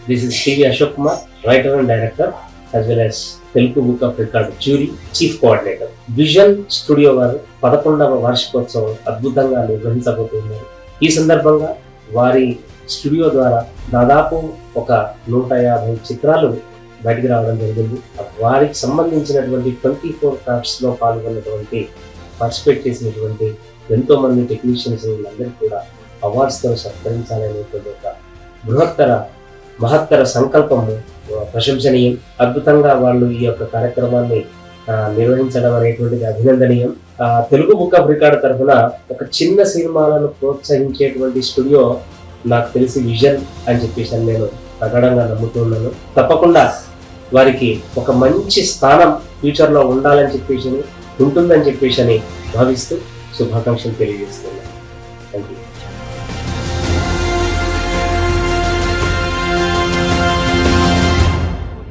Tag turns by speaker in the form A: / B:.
A: This is TV Ashok Kumar, writer and director, as well as Telugu Book of Record Jury Chief Coordinator. Vision studio వారు 11వ వార్షికోత్సవం అద్భుతంగా నిర్వహించబోతున్నారు. ఈ సందర్భంగా వారి studio ద్వారా దాదాపు ఒక 150 చిత్రాలు బయటికి రావడం జరిగింది. వారికి సంబంధించినటువంటి 24 క్రాఫ్ట్స్లో పాల్గొన్నటువంటి పార్టిసిపేట్ చేసినటువంటి ఎంతో మంది టెక్నీషియన్స్ అందరికీ కూడా అవార్డ్స్తో సత్కరించాలనేటువంటి ఒక బృహత్తర మహత్తర సంకల్పము ప్రశంసనీయం. అద్భుతంగా వాళ్ళు ఈ యొక్క కార్యక్రమాన్ని నిర్వహించడం అనేటువంటిది అభినందనీయం. తెలుగు బుక్ ఆఫ్ రికార్డ్ తరఫున ఒక చిన్న సినిమాలను ప్రోత్సహించేటువంటి స్టూడియో నాకు తెలిసి విజన్ అని చెప్పేసి నేను ప్రగాఢంగా నమ్ముతున్నాను. తప్పకుండా వారికి ఒక మంచి స్థానం ఫ్యూచర్లో ఉండాలని చెప్పేసి ఉంటుందని చెప్పేసి భావిస్తూ శుభాకాంక్షలు తెలియజేస్తున్నాను. Thank you.